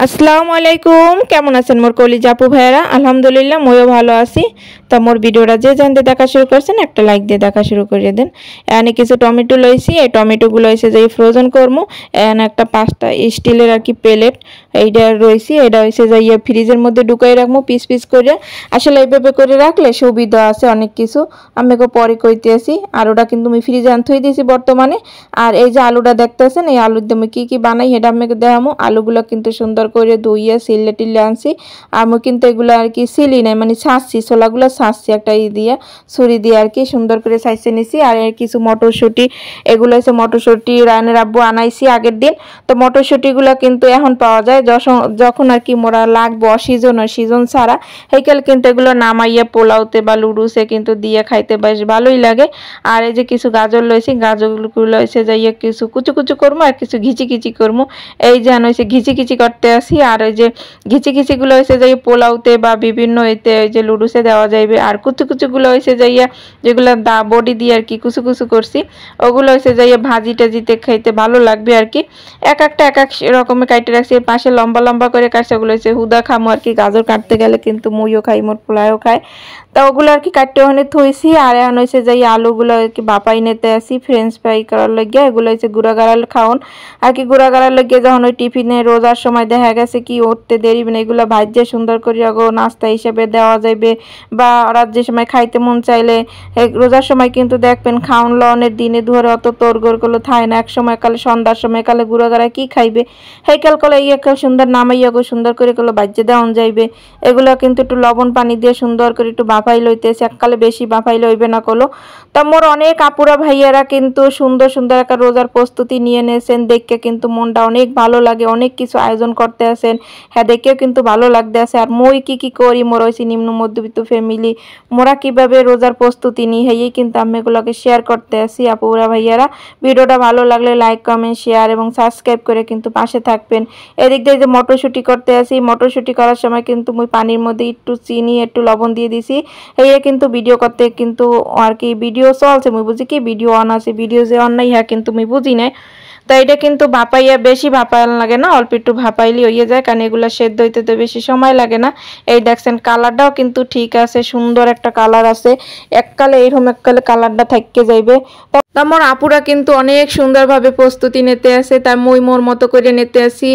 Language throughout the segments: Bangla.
আসসালামু আলাইকুম, কেমন আছেন মোর কলিজা আপু ভাইয়ারা? আলহামদুলিল্লাহ মইও ভালো আছি। তো মোর ভিডিওটা যে জানতে দেখা শুরু করছেন একটা লাইক দিয়ে দেখা শুরু করে দেন। এখানে কিছু টমেটো লইছি, এই টমেটোগুলো হয়েছে যে ফ্রোজেন করবো। এখানে একটা 5টা স্টিলের আর কি প্লেট এইটা রয়েছে, এটা হয়েছে যে ফ্রিজের মধ্যে ঢুকাই রাখবো পিস পিস করে। আসলে এইভাবে করে রাখলে সুবিধা আছে অনেক কিছু, আমি পরে কইতে আসি। আর ওটা কিন্তু আমি ফ্রিজে আনতেই দিয়েছি বর্তমানে। আর এই যে আলুটা দেখতেছেন, এই আলুর দিয়ে আমি কী কী বানাই সেটা আমাকে দেখামো। আলুগুলো কিন্তু সুন্দর করে ধুইয়া সিলে টিলে আনছি। আমি কিন্তু এগুলো আর কি সিলি নাই, মানে ছাঁচছি, ছোলাগুলো ছাঁচছি একটা দিয়ে ছুরি দিয়ে আর কি সুন্দর করে ছাঁচে নিছি। আর এর কিছু মটরশুঁটি, এগুলো হচ্ছে মটরশুঁটি রায়নের আব্বু আনাইছি আগের দিন। তো মটরশুঁটিগুলো কিন্তু এখন পাওয়া যায় যখন আর কি মোরা লাগবো সিজন আর সিজন ছাড়া, সেইকাল কিন্তু এগুলো নামাইয়া পোলাওতে বা লুডুসে কিন্তু দিয়ে খাইতে বেশ ভালোই লাগে। আর এই যে কিছু গাজর লইছি, গাজরগুলো হয়েছে যাইয়া কিছু কুচু কুচু করবো আর কিছু ঘিচি ঘিচি করবো। এই যে হয়েছে ঘিচি ঘিচি করতে আসি। আর ওই যে ঘিচি ঘিচিগুলো হয়েছে যাই পোলাওতে বা বিভিন্ন এতে ওই যে লুডুসে দেওয়া যাইবে। আর কুচু কুচুগুলো হয়েছে যাইয়া যেগুলো বডি দিয়ে আর কি কুচু কুচু করছি, ওগুলো হয়েছে যাইয়া ভাজি টাজিতে খাইতে ভালো লাগবে আর কি। এক একটা এক এক রকমের কাটতে রাখছি। পাশে লম্বা লম্বা করে কাটছে, ওগুলো হয়েছে হুদা খামো আর কি। গাজর কাটতে গেলে কিন্তু মুইও খাই, মোর পোলায়ও খায়। তা ওগুলো আর কি কাটতে ওখানে থইছি। আর এখন হয়েছে যাই আলুগুলো আর কি বাপাই নিতে আসি ফ্রেঞ্চ ফ্রাই করার লাগিয়ে। এগুলো হচ্ছে গুঁড়া গাড়াল খাওন আর কি। গুঁড়া গাড়ার লাগিয়ে যখন ওই টিফিনে রোজার সময় দেখা গেছে কি উঠতে দেরি, মানে এগুলো ভাজ্যে সুন্দর করে নাস্তা হিসেবে দেওয়া যাবে। বা ওরা যে সময় খাইতে মন চাইলে, রোজার সময় কিন্তু দেখবেন খাওন লনের দিনে ধরে অত তোরগোর গুলো থায় না। এক সময় কালে সন্ধ্যার সময় কালে গুঁড়া গাড়া কি খাইবে, হেকাল কলে ইয়েকাল সুন্দর নামাইয়া সুন্দর করে গুলো ভাজ্যে দেওয়া যাইবে। এগুলো কিন্তু একটু লবণ পানি দিয়ে সুন্দর করে একটু বাফাই লইতেছে, এককালে বেশি বাফাই লইবে না কলো। তা মোর অনেক আপুরা ভাইয়ারা কিন্তু সুন্দর সুন্দর একটা রোজার প্রস্তুতি নিয়ে নিয়েছেন, দেখে কিন্তু মনটা অনেক ভালো লাগে। অনেক কিছু আয়োজন করতে আছেন, হ্যাঁ দেখেও কিন্তু ভালো লাগতে আছে। আর মই কি করি, মোর হয়েছি নিম্ন মধ্যবিত্ত ফ্যামিলি, মোরা কিভাবে রোজার প্রস্তুতি নিই হেই কিন্তু আমি এগুলোকে শেয়ার করতে আসি। আপুরা ভাইয়ারা ভিডিওটা ভালো লাগলে লাইক কমেন্ট শেয়ার এবং সাবস্ক্রাইব করে কিন্তু পাশে থাকবেন। এদিক দিয়ে যে মটরশুঁটি করতে আসি, মটরশুঁটি করার সময় কিন্তু মুই পানির মধ্যে একটু চিনি একটু লবণ দিয়ে দিছি। এই কিন্তু ভিডিও করতে কিন্তু আর কি ভিডিও চলছে, মুই বুঝি কি ভিডিও অন আছে, ভিডিও যে অন নাই হ্যাঁ কিন্তু মুই বুঝি নাই। তাই এটা কিন্তু ভাপাইয়া বেশি ভাপাইল লাগে না, অল্প একটু ভাপাইলি হইয়া যায়, কারণ এগুলো সেদ্ধ হইতে তো বেশি সময় লাগে না। এই দেখছেন কালারটাও কিন্তু ঠিক আছে, সুন্দর একটা কালার আছে। এককালে এইরকম এককালে কালারটা থাকতে যাইবে। আমার আপুরা কিন্তু অনেক সুন্দরভাবে প্রস্তুতি নিতে আসে, তাই মই মোর মতো করে নিতে আসি।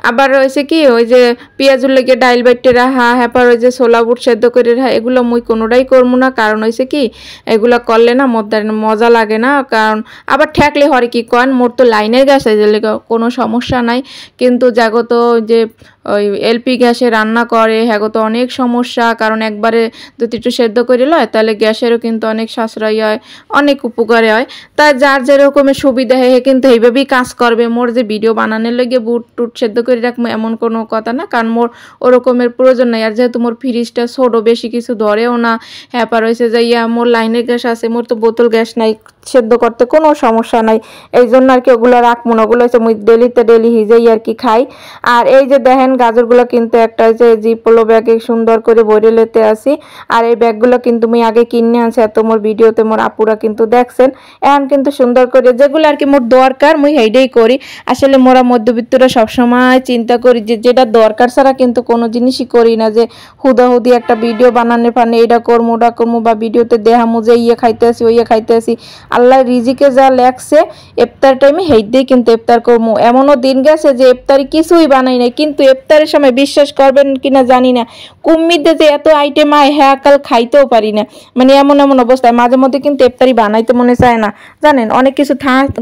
আবার রয়েছে কি ওই যে পেঁয়াজুর লেগে ডাইল বাইটে রাহা, হ্যাপার ওই যে ছোলা বুট সেদ্ধ করে রাহা, এগুলো মুই কোনোটাই করবো না। কারণ হয়েছে কি এগুলো করলে না মজা লাগে না। কারণ আবার ঠেকলে হরে কি কন, মোর তো লাইনের গ্যাস আছে কোনো সমস্যা নাই। কিন্তু জাগত যে ওই এলপি গ্যাসে রান্না করে হ্যাগো তো অনেক সমস্যা। কারণ একবারে যদি একটু সেদ্ধ করে লয় তাহলে গ্যাসেরও কিন্তু অনেক সাশ্রয় হয়, অনেক উপকারে হয়। তাই যার যেরকমের সুবিধা হয় কিন্তু এইভাবেই কাজ করবে। মোর যে ভিডিও বানানোর লেগে বুট টুট সেদ্ধ করে রাখবো এমন কোনো কথা না, কারণ মোর ওরকমের প্রয়োজন নাই। আর যেহেতু মোর ফ্রিজটা ছোটো, বেশি কিছু ধরেও না, হ্যাপার হয়েছে যাইয়া মোর লাইনের গ্যাস আছে, মোর তো বোতল গ্যাস নাই, সেদ্ধ করতে কোনো সমস্যা নাই। এই জন্য আর কি ওগুলো রাখবো না, ওগুলো হচ্ছে মুই ডেলিতে ডেলি হিজেই আর কি খাই। আর এই যে দেখেন গাজরগুলো কিন্তু একটা হচ্ছে জিপোলো ব্যাগে সুন্দর করে ভরে লেতে আসি। আর এই ব্যাগগুলো কিন্তু মুই আগে কিনে আনছি, এত মোর ভিডিওতে মোর আপুরা কিন্তু দেখছেন। এখন কিন্তু সুন্দর করে যেগুলো আর কি মোর দরকার মুই সেইটাই করি। আসলে মোরা মধ্যবিত্তরা সবসময় চিন্তা করি যে যেটা দরকার ছাড়া কিন্তু কোনো জিনিসই করি না, যে হুদাহুদি একটা ভিডিও বানানো ফানে এটা করবো ওটা করবো, বা ভিডিওতে দেখামু যে ইয়ে খাইতে আসি ওইয়ে খাইতে আসি। আল্লাহ রিজিকে যা লেখছে ইফতার টাইমে হেইতেই কিন্তু ইফতার করবো। এমনও দিন গেছে যে ইফতারি কিছুই বানাই নাই, কিন্তু ইফতারের সময় বিশ্বাস করবেন কিনা জানি না, কুম্মিতে যে এত আইটেম আয় হ্যাঁ কাল খাইতেও পারি না। মানে এমন এমন অবস্থায় মাঝে মধ্যে কিন্তু ইফতারি বানাইতে মনে চায় না, জানেন অনেক কিছু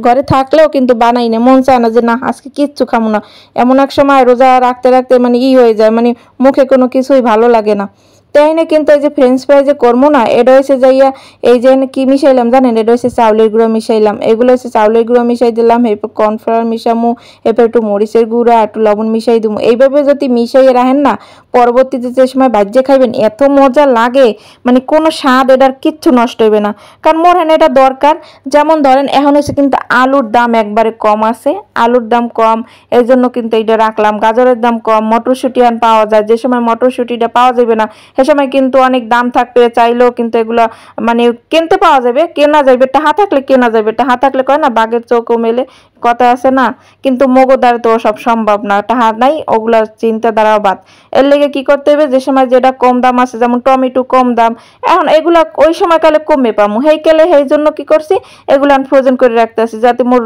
ঘরে থাকলেও কিন্তু বানাই না, মন চায় না যে না আজকে কিচ্ছু খামো না। এমন এক সময় রোজা রাখতে রাখতে মানে হয়ে যায়, মানে মুখে কোনো কিছুই ভালো লাগে না। তাই না, কিন্তু এই যে ফ্রেঞ্চ ফ্রাই যে করবো না, এটা হয়েছে যাইয়া এই যে কি মিশাইলাম জানেন, এটা হচ্ছে চাউলের গুঁড়ো মিশাইলাম। এগুলো হচ্ছে চাউলের গুঁড়ো মিশাই দিলাম, এরপর কর্নফ্লাওয়ার মিশামু, এরপর একটু মরিচের গুঁড়া একটু লবণ মিশাই দিবো। এইভাবে যদি মিশাইয়ে রাখেন না, পরবর্তীতে যে সময় বাজ্যে খাইবেন এত মজা লাগে, মানে কোনো স্বাদ এটার কিচ্ছু নষ্ট হইবে না। কারণ মোর হ্যাঁ এটা দরকার। যেমন ধরেন এখন হচ্ছে কিন্তু আলুর দাম একবারে কম আছে, আলুর দাম কম, এই জন্য কিন্তু এইটা রাখলাম। গাজরের দাম কম, মটরশুঁটি পাওয়া যায়, যে সময় মটরশুঁটিটা পাওয়া যাবে না সে সময় কিন্তু অনেক দাম থাকবে, চাইলেও কিন্তু এগুলো মানে কিনতে পাওয়া যাবে, কেনা যাবে, টাহা থাকলে কেনা যাবে, টাহা থাকলে কয় না বাঘের চোখও মেলে, কথা আছে না। কিন্তু মগো দ্বারা তো সব সম্ভব না, টাহা নাই, ওগুলা চিন্তা দ্বারা বাদ। এর লেগে কি করতে হবে, যে সময় যেটা কম দাম আছে, যেমন টমেটো কম দাম, এখন এগুলা ওই সময় কালে কমে পামু, হেই কালে সেই জন্য কি করছি, এগুলো আমি ফ্রোজেন করে রাখতে আসি, যাতে মোর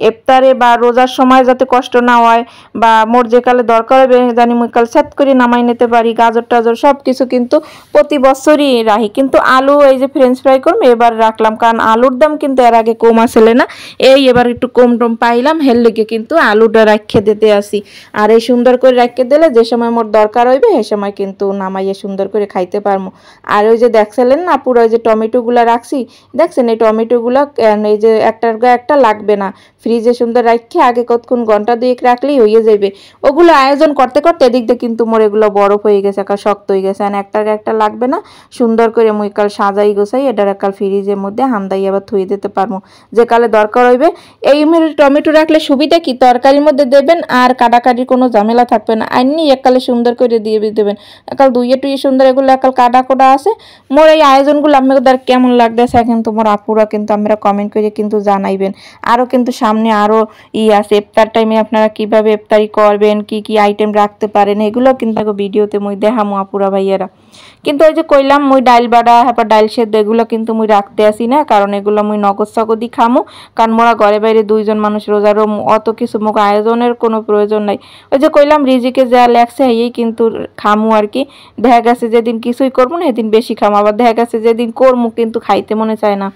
ইফতারে বা রোজার সময় যাতে কষ্ট না হয়, বা মোর যে কালে দরকার হবে জানি মুই কাল সেট করে নামাই নিতে পারি। গাজর টাজর সব কিছু কিন্তু প্রতি বছরই রাখি। কিন্তু আলু এই যে ফ্রেঞ্চ ফ্রাই করবো এবার রাখলাম, কারণ আলুর দাম কিন্তু এর আগে কম আসলে না, এই এবার একটু কম টম পাইলাম, হের লেগে কিন্তু আলুটা রাখে দিতে আসি। আর এই সুন্দর করে রাখে দিলে যে সময় মোর দরকার হইবে সে সময় কিন্তু নামাইয়ে সুন্দর করে খাইতে পারবো। আর ওই যে দেখছিলেন না পুরো ওই যে টমেটোগুলা রাখছি, দেখছেন এই টমেটোগুলা এই যে একটার গায়ে একটা লাগবে না, ফ্রিজে সুন্দর রাখে আগে কতক্ষণ ঘন্টা দুয়েক রাখলেই হয়ে যাবে। ওগুলো আয়োজন করতে করতে এদিক দিয়ে কিন্তু মোর এগুলো বরফ হয়ে গেছে, একা শক্ত হয়ে গেছে, আর একটার গায়ে একটা লাগবে না, সুন্দর করে মুই কাল সাজাই গোছাই এটার কাল ফ্রিজের মধ্যে হামদাই আবার থুয়ে দিতে পারবো, যে কালে দরকার হইবে। এই টমেটো রাখলে সুবিধা কি, তরকারির মধ্যে দেবেন আর কাটাকাটির কোনো ঝামেলা থাকবে না, আইনি একালে সুন্দর করে দিয়ে দেবেন। একাল দুইয়ে টুইয়ে সুন্দর এগুলো একাল কাটা কোটা আছে। মোর এই আয়োজনগুলো আপনাদের কেমন লাগতেছে এখন তোমার আপুরা কিন্তু আমরা কমেন্ট করে কিন্তু জানাইবেন। আরও কিন্তু সামনে আরও আছে, ইফতার টাইমে আপনারা কিভাবে ইফতারি করবেন, কি কি আইটেম রাখতে পারেন, এগুলো কিন্তু ভিডিওতে মুই দেখামো আপুরা ভাইয়ারা। কিন্তু ওই যে কইলাম মুই ডাইল বাড়া হ্যাঁ ডাইল সেদ্ধ এগুলো কিন্তু মুই রাখতে আসি না, কারণ এগুলো মুই নগদ সকদি খামো, কারণ মোরা ঘরে বাইরে দুইজন মানুষ রোজারও অত কিছু মুখ আয়োজনের কোনো প্রয়োজন নাই। ওই যে কইলাম রিজিকে যা লেগছে এই কিন্তু খামু আর কি। দেখা গেছে যেদিন কিছুই করবো না সেদিন বেশি খামো, আবার দেখা গেছে যেদিন করবো কিন্তু খাইতে মনে চায় না।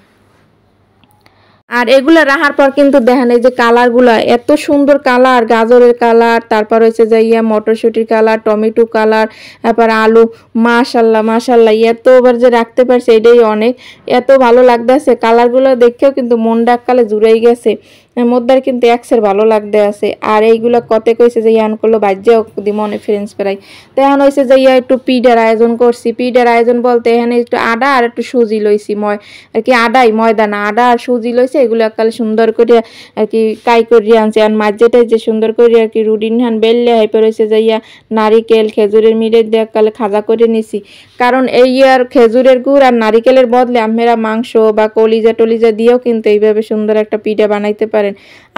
আর এগুলা রাখার পর কিন্তু দেখেন এই যে কালারগুলা এত সুন্দর কালার, গাজরের কালার, তারপর হচ্ছে যে মটরশুটির কালার, টমেটো কালার, তারপর আলু, মাশাল্লাহ মাশাল্লাহ এতবার যে রাখতে পারছে এটাই অনেক, এত ভালো লাগতেছে কালারগুলো দেখেও কিন্তু মন ডাককালে জুড়াই গেছে মধ্যে কিন্তু এক্সের ভালো লাগতে আছে। আর এইগুলো কতে কইছে যে ইয়ান করলো বাজ্যাও দিমনে ফ্রেঞ্চ ফ্রাই, তো এখন হয়েছে যে একটু পিঠার আয়োজন করছি। পিঠার আয়োজন বলতে এখানে একটু আদা আর একটু সুজি লইছি, আর কি আদাই ময়দা না, আদা আর সুজি লইছে, এগুলো একালে সুন্দর করে আর কি কাই করিয়ে আনছে। আর মাঝেটাই যে সুন্দর করে আর কি রুডিন হান বেললে হাইপে রয়েছে যে নারিকেল খেজুরের মিড়ের দিয়ে একালে খাজা করে নিছি, কারণ এই আর খেজুরের গুড় আর নারিকেলের বদলে আমরা মাংস বা কলিজা টলিজা দিয়েও কিন্তু এইভাবে সুন্দর একটা পিঠা বানাইতে পারেন।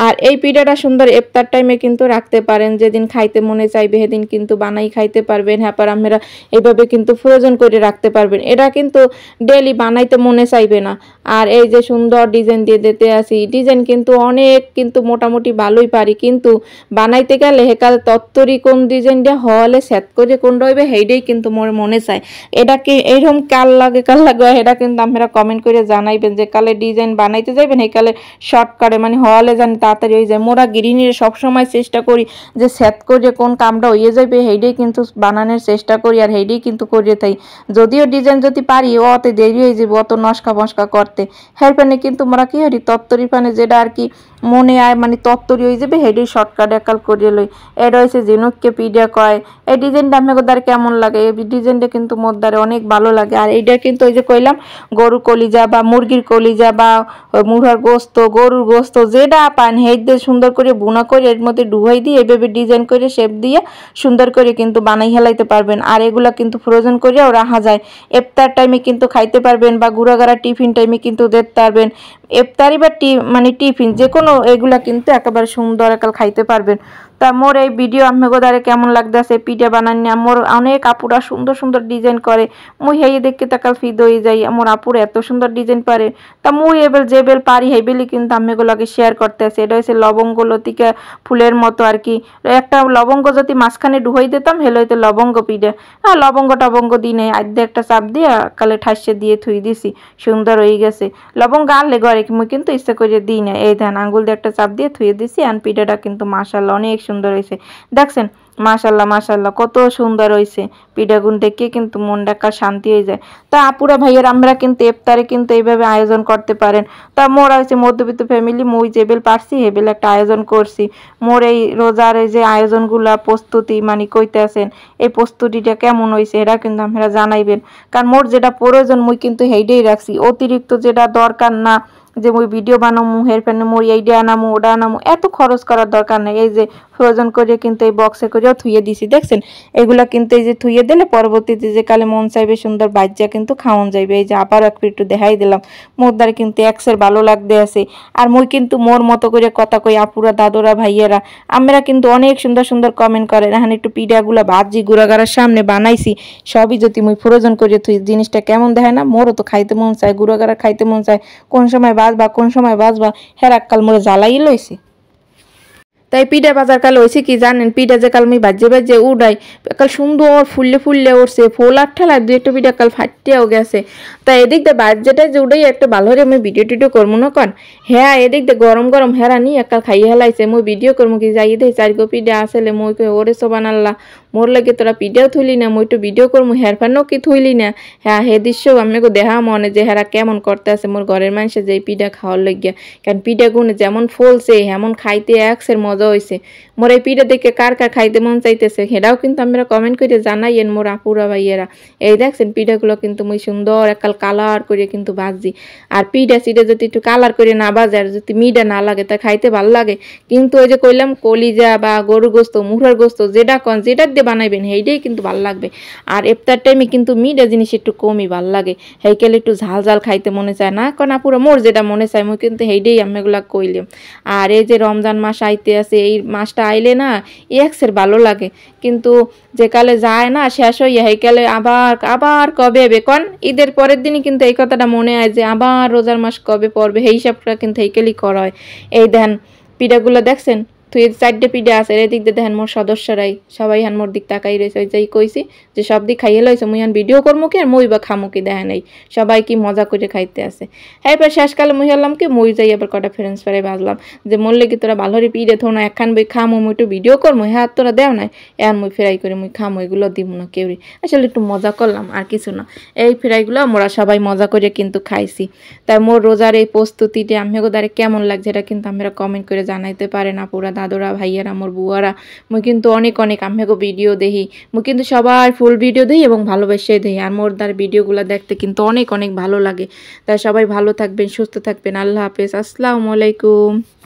আর এই পিঠাটা সুন্দর ইফতার টাইমে কিন্তু রাখতে পারেন, যেদিন খাইতে মনে চাইবে সেদিন কিন্তু বানাই খাইতে পারবেন। হ্যাঁ পর আমরা এইভাবে কিন্তু ফ্রোজেন করে রাখতে পারবেন, এটা কিন্তু ডেলি বানাইতে মনে চাইবে না। আর এই যে সুন্দর ডিজাইন দিয়ে দিতে আসি, ডিজাইন কিন্তু অনেক কিন্তু মোটামুটি ভালোই পারি, কিন্তু বানাইতে গেলে হেকাল তত্তরি কোন ডিজাইনটা হলে সেট করে কোন রইবে সেইটাই কিন্তু মোর মনে চায়। এটা কি এইরকম কাল লাগে এটা কিন্তু আপনারা কমেন্ট করে জানাইবেন, যে কালে ডিজাইন বানাইতে যাইবেন এই কালে শর্টকাটে মানে হলে জানি তাড়াতাড়ি হয়ে যায়। মোরা গৃহিণীরা সবসময় চেষ্টা করি যে সেট করে কোন কামটা হয়ে যাবে সেইটাই কিন্তু বানানোর চেষ্টা করি, আর সেইটাই কিন্তু করিয়ে থাই। যদিও ডিজাইন যদি পারি অতে দেরি হয়ে যাবে অত নস্কা মস্কা করতে, হের পানে কিন্তু মোরা কি হরি তত্তরি পানে যেটা আর কি মনে আয় মানে তত্তরি হয়ে যাবে সেইটাই শর্টকাট একাল করিয়ে লই। এটা হয়েছে ঝিনুককে পিডিয়া কয়। এই ডিজাইনটা আপনাকে দ্বারা কেমন লাগে, এই ডিজাইনটা কিন্তু মোর দ্বারা অনেক ভালো লাগে। আর এইটা কিন্তু ওই যে কইলাম গরু কলিজা বা মুরগির কলিজা বা মুরগার গোস্ত, গরুর গোস্ত যেটা পান হেই দিয়ে সুন্দর করে বুনা করে এর মধ্যে ডুবাই দিয়ে এইভাবে ডিজাইন করে শেপ দিয়ে সুন্দর করে কিন্তু বানাই হেলাইতে পারবেন। আর এগুলা কিন্তু ফ্রোজেন করেও রাখা যায়, ইফতার টাইমে কিন্তু খাইতে পারবেন বা গুড়াগাড়া টিফিন টাইমে কিন্তু দিতে পারবেন। ইফতারি বা মানে টিফিন যে কোনো এগুলা কিন্তু একেবারে সুন্দর একাল খাইতে পারবেন। তা মোর এই ভিডিও আপনাকে দ্বারা কেমন লাগতেছে পিঠা বানানি, মোর অনেক আপুরা সুন্দর সুন্দর ডিজাইন করে, মুই হেই দেখতে তাকাল ফিদ হয়ে যাই, মোর আপুরা এত সুন্দর ডিজাইন পারে। তা মুই এবার যে বেল পারি হেই বেলি কিন্তু আমিগুলোকে শেয়ার করতে আছে। এটা হচ্ছে লবঙ্গ লতিকা ফুলের মতো আর কি, একটা লবঙ্গ যদি মাঝখানে ডুহাই দিতাম হেলো হইতে লবঙ্গ পিঠা। হ্যাঁ লবঙ্গ টবঙ্গ দিনে আদ্যে একটা চাপ দিয়ে কালে ঠাসে দিয়ে থুই দিছি, সুন্দর হয়ে গেছে। লবঙ্গ আনলে ঘরে মুই কিন্তু ইচ্ছা করে দিই না, এই ধান আঙ্গুল দিয়ে একটা চাপ দিয়ে থুয়ে দিছি। আর পিঠাটা কিন্তু মাশাআল্লাহ অনেক সুন্দর হয়েছে, দেখছেন মাশাআল্লাহ মাশাআল্লাহ কত সুন্দর হয়েছে। পিঠাগুন দেখে কিন্তু মন ডাকা শান্তি হয়ে যায়। তা আপুরা ভাইয়ের আমরা কিন্তু ইফতারে কিন্তু এইভাবে আয়োজন করতে পারেন। তা মোর হয়েছে মধ্যবিত্ত ফ্যামিলি, মুই যে বেল পারছি হেবেল একটা আয়োজন করছি। মোর এই রোজার এই যে আয়োজনগুলা প্রস্তুতি মানে কইতে আছেন এই প্রস্তুতিটা কেমন হয়েছে এটা কিন্তু আপনারা জানাইবেন, কারণ মোর যেটা প্রয়োজন মুই কিন্তু হেইটাই রাখছি, অতিরিক্ত যেটা দরকার না যে মুই ভিডিও বানামু হের ফেনে মোর এইটা আনামু ওটা আনামু এত খরচ করার দরকার নেই। এই যে ফ্রোজেন করে কিন্তু এই বক্সে করেও থুয়ে দিছি দেখছেন। এগুলা কিন্তু এই যে থুয়ে দিলে পরবর্তীতে যে কালে মন চাইবে সুন্দর বাজ্যা কিন্তু খাওয়ান যাইবে। এই যে আবার একটু দেখাই দিলাম মোর দ্বারা কিন্তু এক্সের ভালো লাগতে আছে। আর মুই কিন্তু মোর মতো করে কথা কই আপুরা দাদুরা ভাইয়েরা আমরা কিন্তু অনেক সুন্দর সুন্দর কমেন্ট করে এখন একটু পিঠাগুলা ভাজি গুড়াগাড়ার সামনে বানাইছি সবই যদি মুই ফ্রোজেন করে থুই জিনিসটা কেমন দেখায় না। মোরও তো খাইতে মন চায় গুড়াগাড়া খাইতে মন চায় কোন সময় বাজবা কোন সময় বাজবা হেরাক্কাল মোরে জ্বালাই লইছে। তাই পিঠা বাজার কাল হয়েছে কি জানেন পিঠা যে কাল আমি বাজে বাজে উড়াই কাল সুন্দর ফুললে ফুললে উঠছে ফোলার ঠেলায় দু একটা পিঠা কাল ফাটিয়াও গেছে। তাই এদিক দিয়ে বাজ্যেটা যে উড়াই একটা ভালো হয়ে আমি ভিডিও টিডিও করবো না কন হ্যাঁ এদিক দিয়ে গরম গরম হেরা নি একাল খাইয়ে হেলাইছে মুই ভিডিও করবো কি যাই দে চার গো পিঠা আসলে মই ওরে সো বানাল্লা মোর লাগে তোরা পিঠাও থইলি না মই একটু ভিডিও করবো হেরফানও কি থইলি না। হ্যাঁ হে দৃশ্য আমি দেখা মনে যে হেরা কেমন করতে আছে মোর ঘরের মানুষে যে পিঠা খাওয়ার লাগিয়া কারণ পিঠা গুনে যেমন ফলছে এমন খাইতে একসের মজা হয়েছে। মোর এই পিঠা দেখে কার কার খাইতে মন চাইতেছে সেটাও কিন্তু আমরা কমেন্ট করে জানাইয়েন মোর আপুরা ভাইয়েরা। এই দেখছেন পিঠাগুলো কিন্তু মুই সুন্দর একাল কালার করে কিন্তু ভাজি। আর পিঠা সিটা যদি একটু কালার করে না বাজে আর যদি মিঠা না লাগে তা খাইতে ভালো লাগে। কিন্তু ওই যে কইলাম কলিজা বা গরু গোস্ত মুরগার গোস্ত যেটা কন যেটা দিয়ে বানাইবেন সেইটাই কিন্তু ভালো লাগবে। আর ইফতার টাইমে কিন্তু মিঠা জিনিস একটু কমই ভালো লাগে হেইকেলে একটু ঝাল ঝাল খাইতে মনে চায় না কন আপুরা মোর যেটা মনে চায় মুই কিন্তু সেইটাই আমি এগুলা কইলাম। আর এই যে রমজান মাস আইতে আছে এই মাসটা আইলে না এক্সের ভালো লাগে কিন্তু যে কালে যায় না শেষ হইয়া হেইকালে আবার আবার কবে হবে কন ঈদের পরের দিনই কিন্তু এই কথাটা মনে হয় যে আবার রোজার মাস কবে পড়বে সেই হিসাবটা কিন্তু হেইকেলই করা হয়। এই দেন পিঠাগুলো দেখছেন তুই 4টে পিঠা আছে এদিক দিয়ে দেখেন মোর সদস্যরাই সবাই হান মোর দিক তাকাই রয়েছে ওই যাই কইছি যে সব দিক খাইয়ে লইছে মুই হান ভিডিও করবো কি আর মই বা খামো কি দেখেন এই সবাই কি মজা করে খাইতে আছে। হ্যাঁ এবার শেষকালে মুই হলাম কি মই যাই আবার কটা ফ্রেন্ডস ফ্রাই বাজলাম যে মরলে কি তোরা ভালোরে পিঠে থো না একখান বই খামো মুই একটু ভিডিও করবো হ্যাঁ তোরা দেও নাই এখন মুই ফ্রাই করে মুই খামো এগুলো দিব না কেউরি আসলে একটু মজা করলাম আর কিছু না। এই ফ্রাইগুলো মোরা সবাই মজা করে কিন্তু খাইছি। তাই মোর রোজার এই প্রস্তুতিটি আমিও দ্বারে কেমন লাগছে এটা কিন্তু আমরা কমেন্ট করে জানাইতে পারেন আপুরা দাদুরা ভাইয়ারা মোর বুয়ারা। মুই কিন্তু অনেক অনেক আমিও ভিডিও দেখি মুই কিন্তু সবার ফুল ভিডিও দিই এবং ভালোবেসে দিই আর মোর দ্বার ভিডিওগুলো দেখতে কিন্তু অনেক অনেক ভালো লাগে। তাই সবাই ভালো থাকবেন সুস্থ থাকবেন আল্লাহ হাফেজ আসসালামু আলাইকুম।